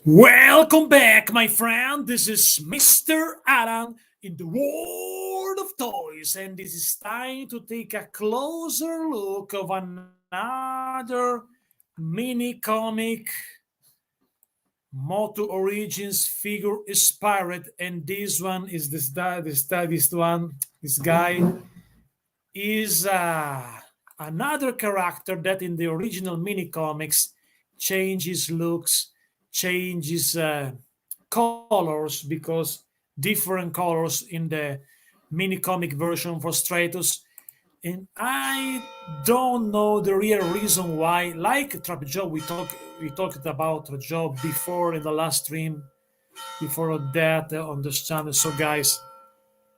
Welcome back, my friend. This is Mr. Alan in the world of toys, and this is time to take a closer look of another mini comic MOTU Origins figure inspired, and this one is this guy is another character that in the original mini comics changes looks, changes colors because different colors in the mini comic version for Stratos. And I don't know the real reason why. Like Trap Job, we talked about Trap Job before in the last stream, before that on this channel. So guys,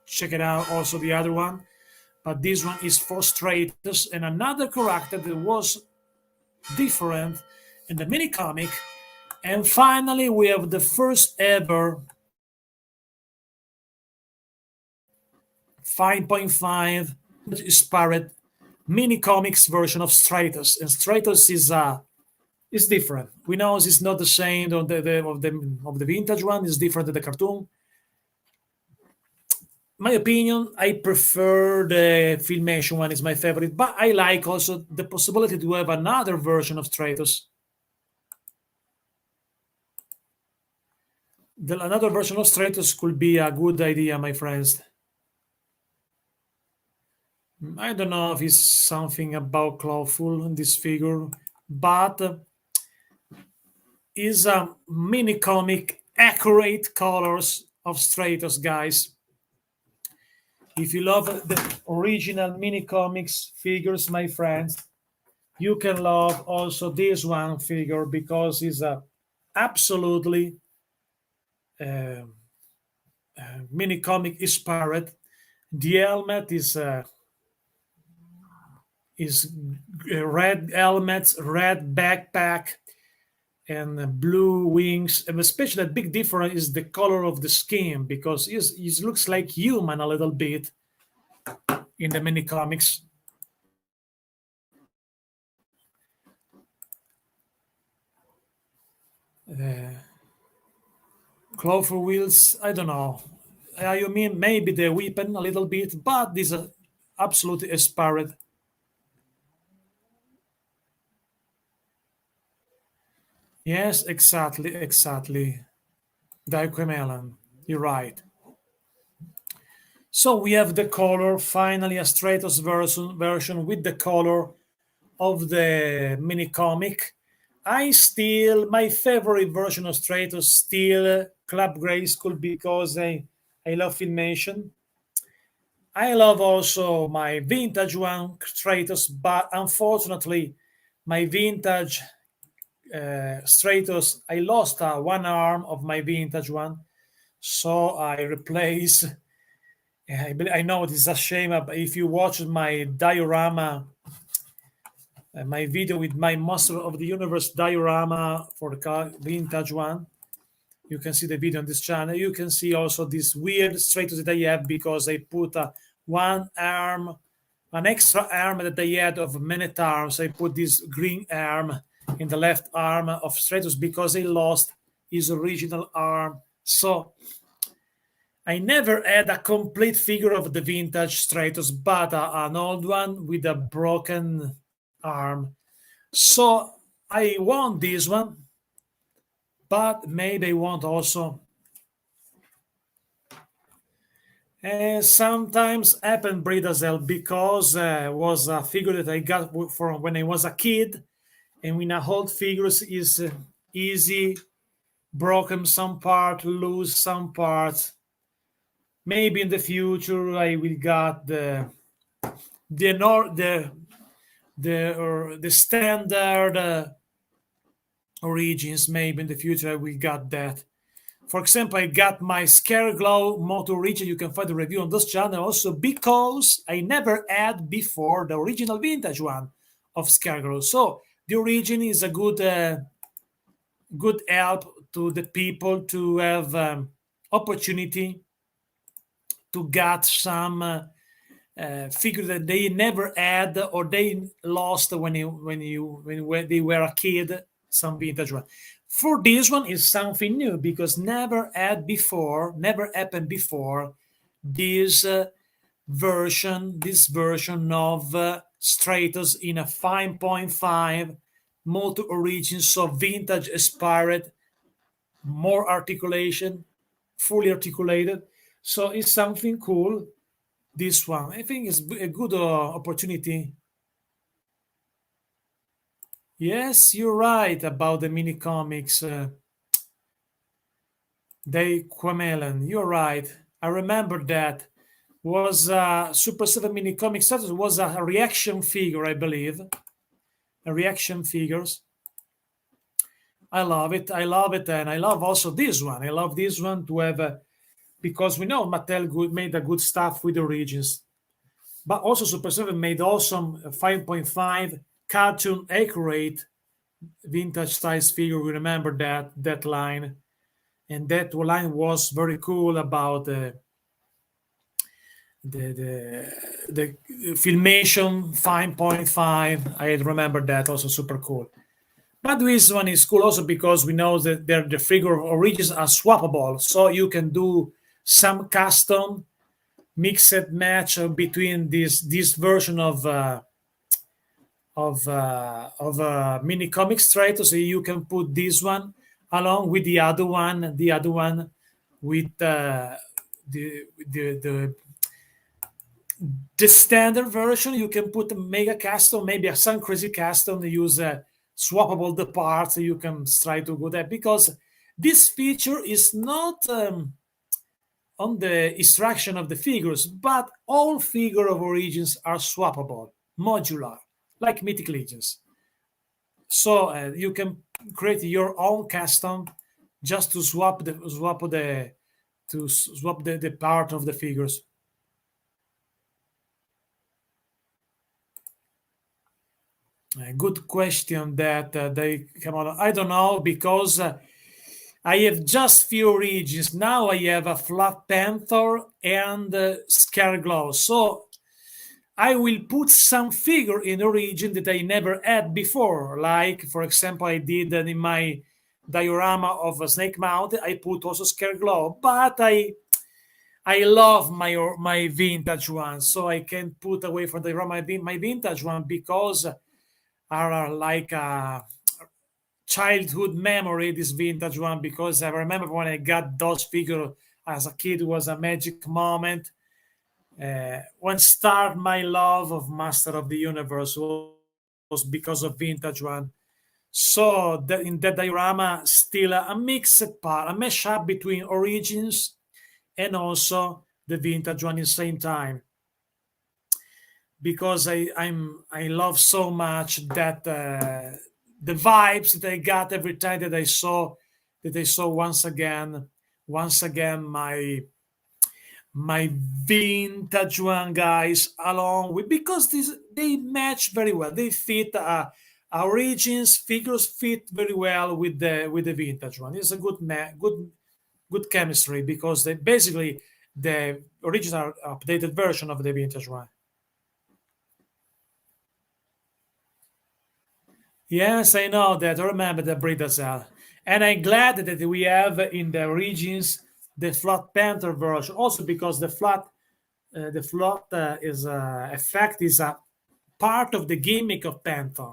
check it out. Also the other one, but this one is for Stratos and another character that was different in the mini comic. And finally, we have the first ever 5.5 inspired mini comics version of Stratos, and Stratos is different. We know it's not the same of the vintage one. It's different than the cartoon. My opinion, I prefer the Filmation one. Is my favorite, but I like also the possibility to have another version of Stratos. Another version of Stratos could be a good idea, my friends. I don't know if it's something about Clawful in this figure, but is a mini comic accurate colors of Stratos, guys. If you love the original mini comics figures, my friends, you can love also this one figure because it's a absolutely mini comic inspired. The helmet is red helmet, red backpack, and blue wings. And especially the big difference is the color of the skin because it looks like human a little bit in the mini comics. Clover wheels, I don't know. You mean maybe the weapon a little bit, but this is absolutely inspired. Yes, exactly. Diaquemelon, you're right. So we have the color, finally a Stratos version with the color of the mini comic. My favorite version of Stratos still Club Grey School because I love Filmation. I love also my vintage one, Stratos, but unfortunately, my vintage Stratos, I lost one arm of my vintage one, so I replace. I know it is a shame, but if you watch my diorama, my video with my Monster of the Universe diorama for the car, vintage one, you can see the video on this channel. You can see also this weird Stratos that I have because I put one arm, an extra arm that I had of Man-at-Arms. I put this green arm in the left arm of Stratos because I lost his original arm. So I never had a complete figure of the vintage Stratos, but an old one with a broken arm. So I want this one, but maybe I want also. Sometimes happen Bridazell because was a figure that I got from when I was a kid, and when I hold figures is easy, broken some part, lose some parts. Maybe in the future I will get the nor the standard origins. Maybe in the future I will get that. For example, I got my Scareglow Moto Origin. You can find the review on this channel also because I never had before the original vintage one of Scareglow. So the origin is a good help to the people to have opportunity to get some figure that they never had or they lost when they were a kid. some vintage one. For this one is something new because never happened before this version of Stratos in a 5.5 MOTU origin, so vintage inspired, more articulation, fully articulated. So it's something cool. This one, I think, is a good opportunity. Yes, you're right about the mini comics. They Quamelon, you're right. I remember that was Super 7 mini comic status was a reaction figure, I believe. A reaction figures. I love it. I love it, and I love also this one. I love this one to have because we know Mattel made a good stuff with Origins, but also Super 7 made awesome 5.5 cartoon accurate vintage size figure. We remember that line, and that line was very cool about the filmation 5.5. I remember that, also super cool. But this one is cool also because we know that the figure origins are swappable, so you can do some custom mix and match between this version of mini comic Stratos. So you can put this one along with the other one with the standard version. You can put a mega custom, maybe some crazy custom, use swappable the parts. You can try to go there because this feature is not on the instruction of the figures, but all figure of origins are swappable, modular, like Mythic Legions. So you can create your own custom just to swap the part of the figures. A good question that they come out. I don't know because I have just few origins. Now I have a Flat Panther and Scareglow. So I will put some figure in origin that I never had before. Like, for example, I did in my diorama of a Snake Mountain. I put also Scareglow, but I love my vintage one, so I can put away from diorama my vintage one because are like a childhood memory, this vintage one, because I remember when I got those figures as a kid, it was a magic moment. When start my love of Master of the Universe was because of vintage one. So in that diorama, still a mixed part, a mashup between origins and also the vintage one at the same time. Because I love so much that the vibes that I got every time that I saw once again my vintage one guys along with, because they match very well. They fit our origins figures fit very well with the vintage one. It's a good chemistry because they basically the original updated version of the vintage one. Yes, I know that. I remember the Britacell. And I'm glad that we have in the origins the Flat Panther version. Also because the flat is effect is a part of the gimmick of Panther.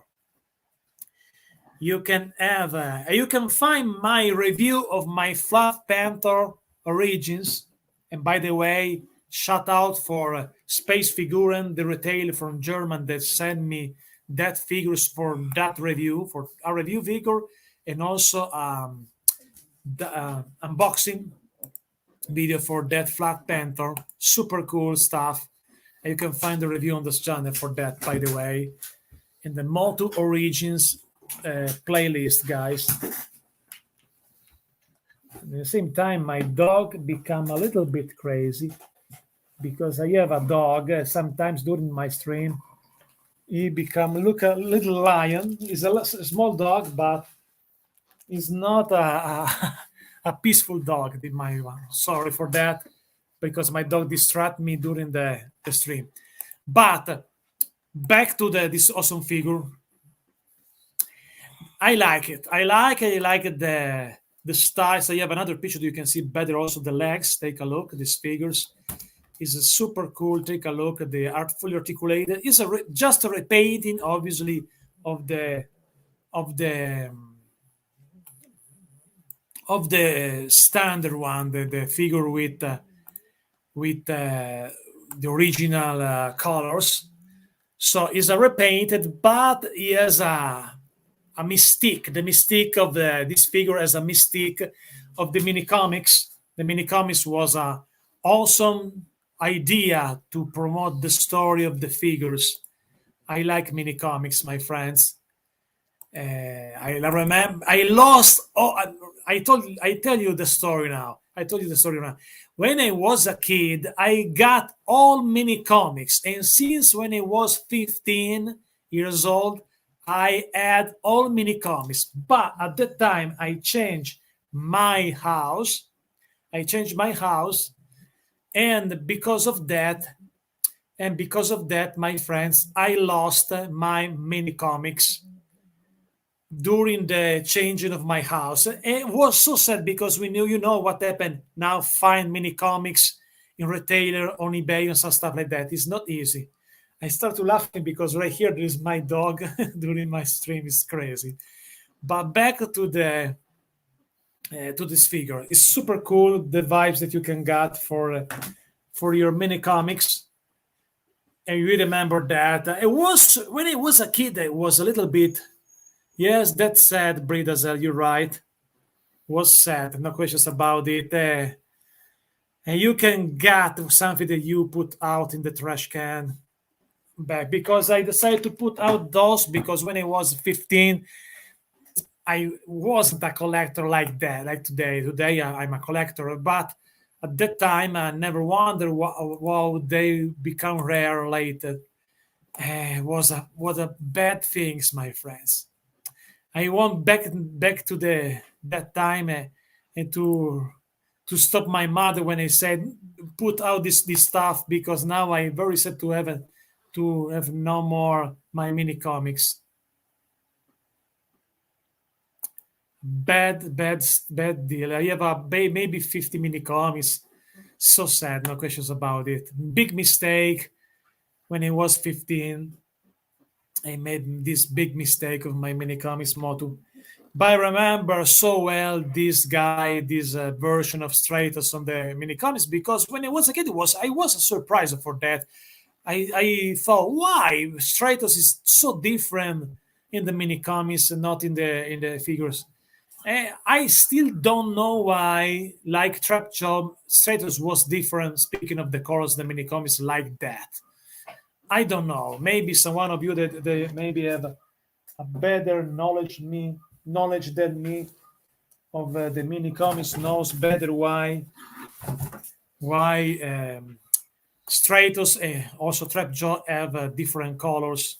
You can find my review of my Flat Panther origins. And by the way, shout out for Space Figuren, the retail from German that sent me that figures for that review, for a review figure, and also the unboxing video for that Flat Panther. Super cool stuff. And you can find the review on this channel for that, by the way, in the MOTU Origins playlist, guys. At the same time, my dog become a little bit crazy because I have a dog. Sometimes during my stream, he become look a little lion. He's a small dog, but he's not a peaceful dog. In my one, sorry for that, because my dog distract me during the stream. But back to this awesome figure. I like it. I like it. I like it, the style. So you have another picture. You can see better also the legs. Take a look. These figures is a super cool. Take a look at the art, fully articulated. It's just a repainting, obviously, of the of the standard one, the figure with the original colors. So it's a repainted, but he has a mystique. The mystique of this figure as a mystique of the mini comics. The mini comics was a awesome idea to promote the story of the figures. I like mini comics, my friends. I remember I lost. Oh, I tell you the story now. I told you the story now. When I was a kid, I got all mini comics, and since when I was 15 years old, I had all mini comics. But at that time, I changed my house. I changed my house, and because of that, my friends, I lost my mini comics during the changing of my house. It was so sad because we knew, you know what happened. Now find mini comics in retailer on eBay and some stuff like that. It's not easy. I start to laughing because right here there is my dog during my stream. It's crazy. But back to this figure. It's super cool. The vibes that you can get for your mini comics. And you remember that it was when I was a kid. It was a little bit. Yes, that's sad, Bridazel. You're right. Was sad. No questions about it. And you can get something that you put out in the trash can back because I decided to put out those because when I was 15, I wasn't a collector like that, like today. Today I'm a collector, but at that time I never wondered how they become rare later. Was a what a bad things, my friends. I want back to the that time and to stop my mother when I said put out this stuff because now I'm very sad to have no more my mini comics. Bad deal. I have maybe 50 mini comics. So sad, no questions about it. Big mistake when I was 15. I made this big mistake of my mini comics MOTU. But I remember so well this guy, this version of Stratos on the mini comics because when I was a kid, I was surprised for that. I thought why Stratos is so different in the mini comics and not in the figures. I still don't know why, like Trap Job, Stratos was different. Speaking of the colors, the mini comics like that. I don't know. Maybe some one of you that they maybe have a better knowledge than me of the mini comics knows better why Stratos also Trapjaw have different colors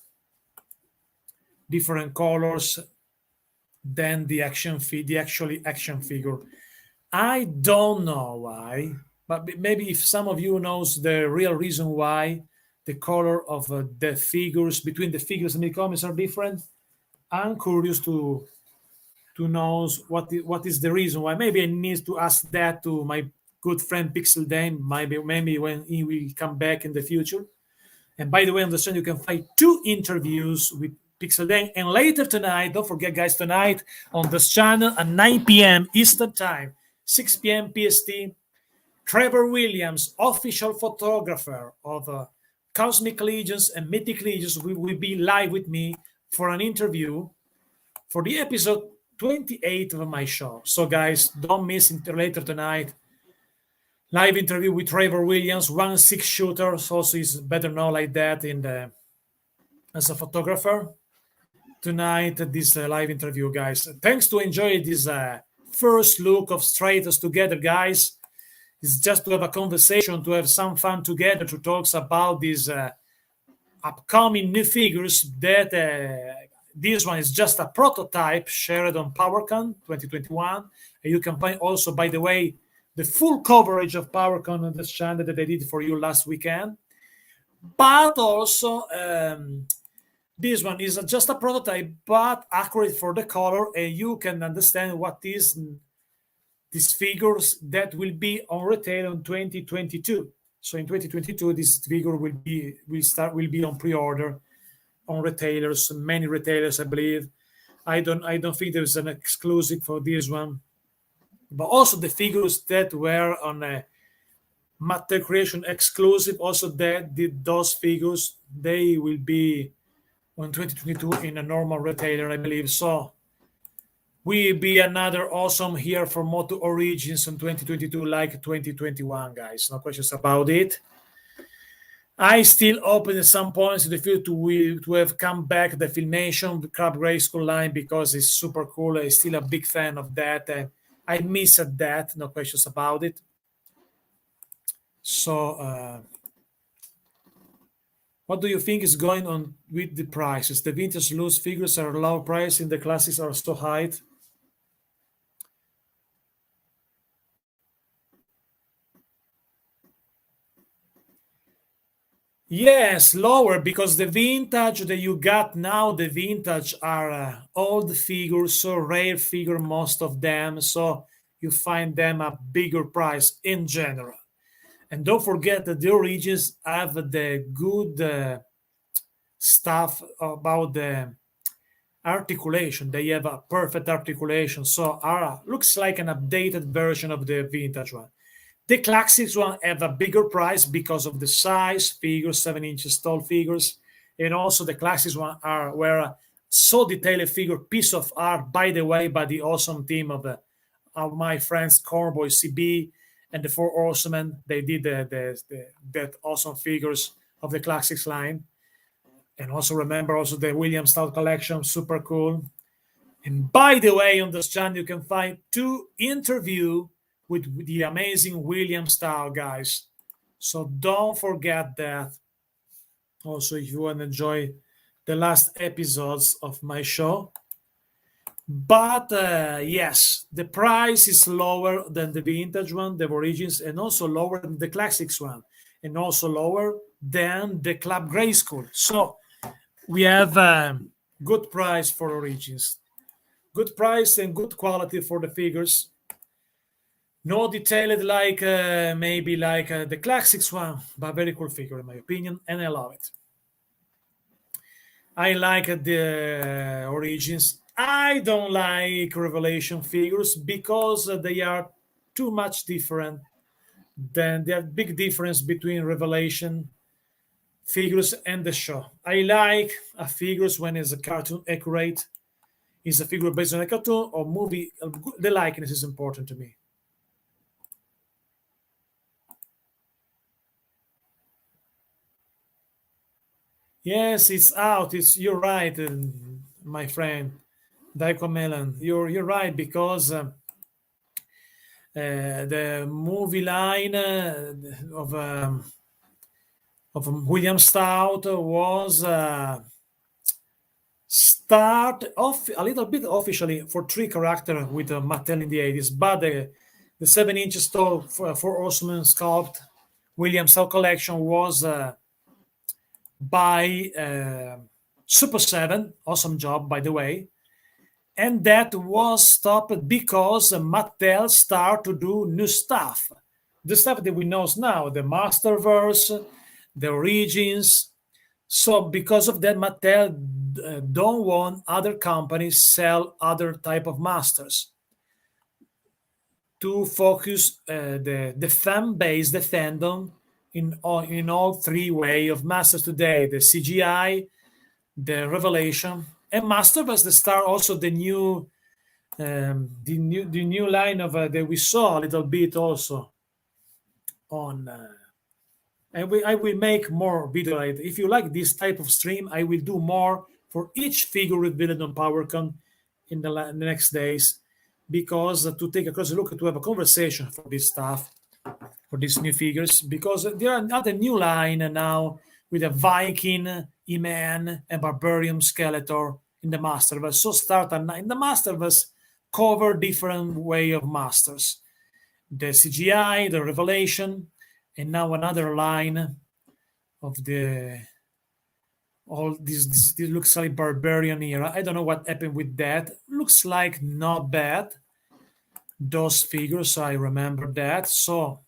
than the actually action figure. I don't know why, but maybe if some of you knows the real reason why the color of the figures between the figures and the comics are different, I'm curious to know what is the reason why. Maybe I need to ask that to my good friend Pixel Dame. Maybe when he will come back in the future. And by the way, on the channel you can find 2 interviews with Pixel Dame. And later tonight, don't forget, guys, tonight on this channel at 9 p.m. Eastern Time, 6 p.m. PST, Trevor Williams, official photographer of Cosmic Legions and Mythic Legions, will be live with me for an interview for the episode 28 of my show. So, guys, don't miss later tonight. Live interview with Trevor Williams, 1/6 shooter. So he's better known like that as a photographer. Tonight, this live interview, guys. Thanks to enjoy this first look of Stratos together, guys. It's just to have a conversation, to have some fun together, to talk about these upcoming new figures that this one is just a prototype shared on PowerCon 2021. And you can find also, by the way, the full coverage of PowerCon on this channel that I did for you last weekend. But also This one is just a prototype, but accurate for the color, and you can understand what is these figures that will be on retail in 2022. So in 2022, this figure will be on pre-order on retailers, many retailers, I believe. I don't think there's an exclusive for this one, but also the figures that were on a Mattel Creation exclusive, also that did those figures, they will be on 2022 in a normal retailer, I believe. So will be another awesome here for MOTU Origins in 2022, like 2021, guys. No questions about it. I still open at some points in the future to have come back the Filmation, the Crab Grayskull line, because it's super cool. I'm still a big fan of that. I miss that, no questions about it. So, what do you think is going on with the prices? The vintage loose figures are low price and the classics are so high. Yes, lower because the vintage that you got now, the vintage are old figures, so rare figure, most of them. So you find them a bigger price in general. And don't forget that the origins have the good stuff about the articulation. They have a perfect articulation. So looks like an updated version of the vintage one. The classics one have a bigger price because of the size, figures, 7 inches tall figures, and also the classics one were so detailed figure, piece of art, by the way, by the awesome team of my friends Cornboy CB and the Four Horsemen. They did that awesome figures of the classics line, and also remember also the William Stout collection, super cool. And by the way, on this channel you can find 2 interview with the amazing William Style, guys. So don't forget that. Also, if you want to enjoy the last episodes of my show. But yes, the price is lower than the vintage one, the Origins, and also lower than the classics one, and also lower than the Club Grayskull. So we have good price for Origins, good price and good quality for the figures. No detailed like maybe like the classics one, but very cool figure in my opinion, and I love it. I like the Origins. I don't like Revelation figures because they are too much different. Then there big difference between Revelation figures and the show. I like a figures when it's a cartoon accurate, is a figure based on a cartoon or movie. The likeness is important to me. Yes, it's out. You're right, my friend, Daiko Melon. You're right because the movie line of William Stout was start off a little bit officially for 3 character with Mattel in the 80s, but the 7 inches tall for Osman sculpt William Stout collection was by Super 7. Awesome job, by the way. And that was stopped because Mattel started to do new stuff. The stuff that we know now, the Masterverse, the Origins. So because of that, Mattel don't want other companies sell other type of masters to focus the fan base, the fandom in all 3 way of masters today: the CGI, the Revelation, and Master was the star. Also, the new line of that we saw a little bit also on. And I will make more video. If you like this type of stream, I will do more for each figure revealed on PowerCon in the next days, because to take a closer look, to have a conversation for this stuff, for these new figures, because there are another new line now with a Viking, E-Man, and Barbarian Skeletor in the Masterverse. So start in the Masterverse, cover different way of masters, the CGI, the Revelation, and now another line of the all this looks like barbarian era. I don't know what happened with that. Looks like not bad. Those figures, I remember that. So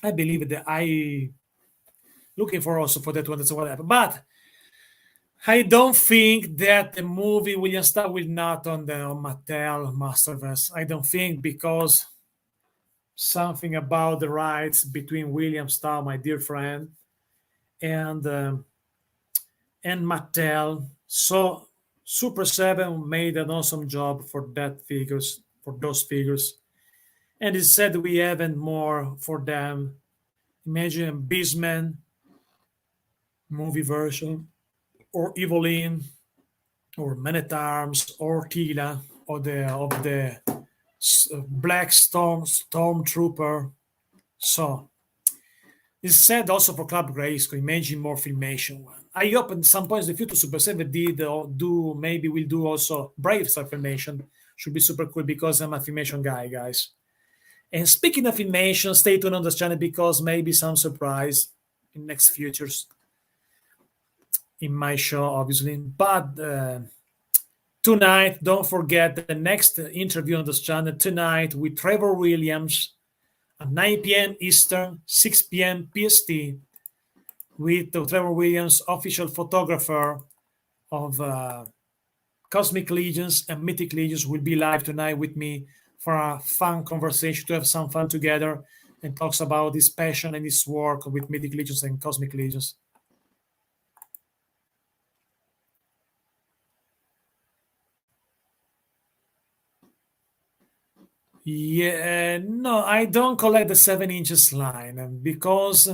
I believe that I looking for also for that one. That's what happened. But I don't think that the movie William Star will not on the on Mattel Masterverse. I don't think because something about the rights between William Star, my dear friend, and um, and Mattel. So Super Seven made an awesome job for that figures for those figures, and it said we haven't more for them. Imagine Beastman movie version, or Evelyn, or Man at Arms, or Tila, or the of the Black Stormtrooper. So it's said also for Club Grayskull. Imagine more filmation one. I hope at some point in the future Super 7 did or do maybe will do also Brave Star filmation. Should be super cool because I'm a filmation guy, guys. And speaking of filmation, stay tuned on this channel because maybe some surprise in next futures in my show, obviously. But tonight, don't forget the next interview on this channel tonight with Trevor Williams at 9 p.m. Eastern, 6 p.m. PST, with Trevor Williams, official photographer of Cosmic Legions and Mythic Legions, will be live tonight with me for a fun conversation, to have some fun together, and talks about his passion and his work with Mythic Legions and Cosmic Legions. Yeah, no, I don't collect the 7 inches line because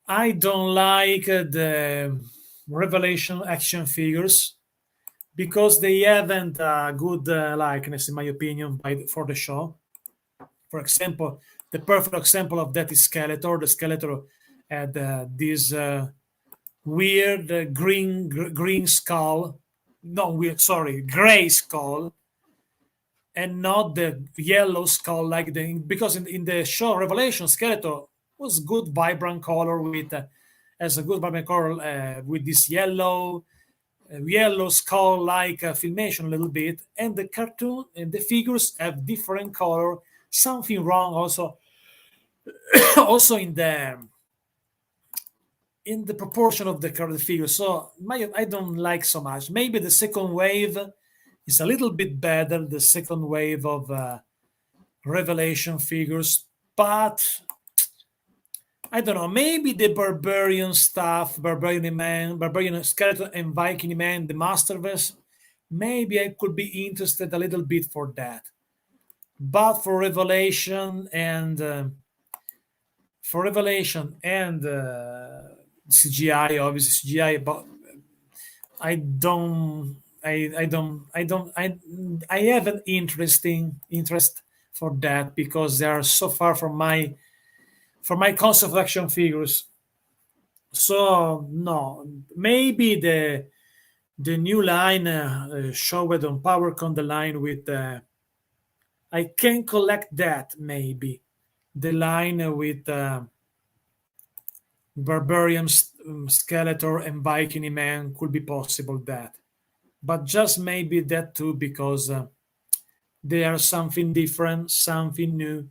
I don't like the Revelation action figures because they haven't a good likeness, in my opinion, for the show. For example, the perfect example of that is Skeletor. The Skeletor had this weird green skull. No, weird. Sorry, gray skull, and not the yellow skull like the because in the show Revelation, Skeletor was good vibrant color with as a good vibrant color with this yellow skull like filmation a little bit, and the cartoon and the figures have different color. Something wrong also also in the proportion of the figure. So I don't like so much. Maybe the second wave is a little bit better. The second wave of Revelation figures, but I don't know. Maybe the Barbarian stuff, Barbarian Man, Barbarian Skeleton, and Viking Man, the Masterverse. Maybe I could be interested a little bit for that. But for Revelation and CGI, obviously CGI, but I don't, I have an interest for that because they are so far from my concept of action figures. So no, maybe the new line showed on PowerCon, the line with I can collect that maybe the line with Barbarian, Skeletor, and Viking Man could be possible that, but just maybe that too because they are something different, something new.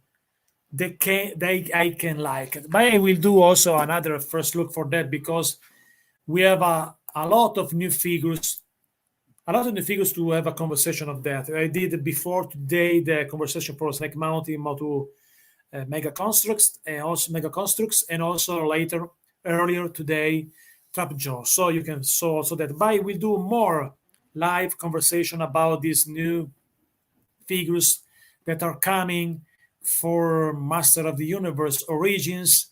I can like it, but I will do also another first look for that because we have a lot of new figures, to have a conversation of that. I did before today the conversation for Snake Mountain, MOTU Mega Constructs, and also later earlier today Trapjaw. So you can so that by we do more live conversation about these new figures that are coming for Master of the Universe Origins,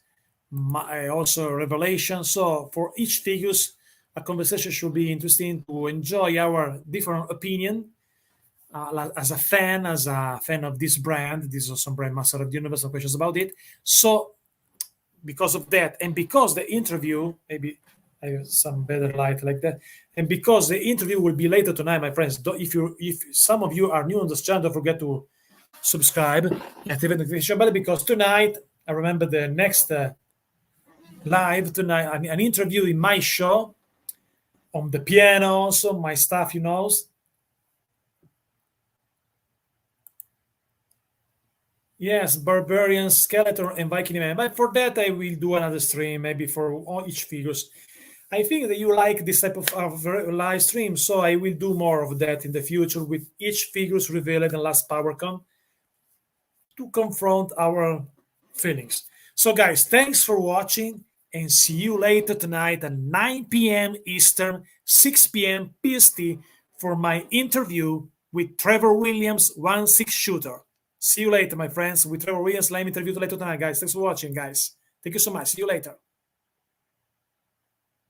also Revelation. So for each figures, a conversation should be interesting to enjoy our different opinion as a fan of this brand. This is also brand Master of the Universe, no questions about it. So because of that, and because the interview, maybe I have some better light like that, and because the interview will be later tonight, my friends. If some of you are new on this channel, don't forget to subscribe, activate the notification bell, because tonight I remember the next live tonight, an interview in my show on the pianos, on my stuff, Yes, Barbarian, Skeletor, and Viking Man. But for that, I will do another stream, maybe for all each figures. I think that you like this type of live stream, so I will do more of that in the future with each figures revealed in last PowerCon to confront our feelings. So, guys, thanks for watching and see you later tonight at 9 p.m. Eastern, 6 p.m. PST for my interview with Trevor Williams, 1/6 shooter. See you later, my friends, with Trevor Williams live interview later tonight, guys. Thanks for watching, guys. Thank you so much. See you later.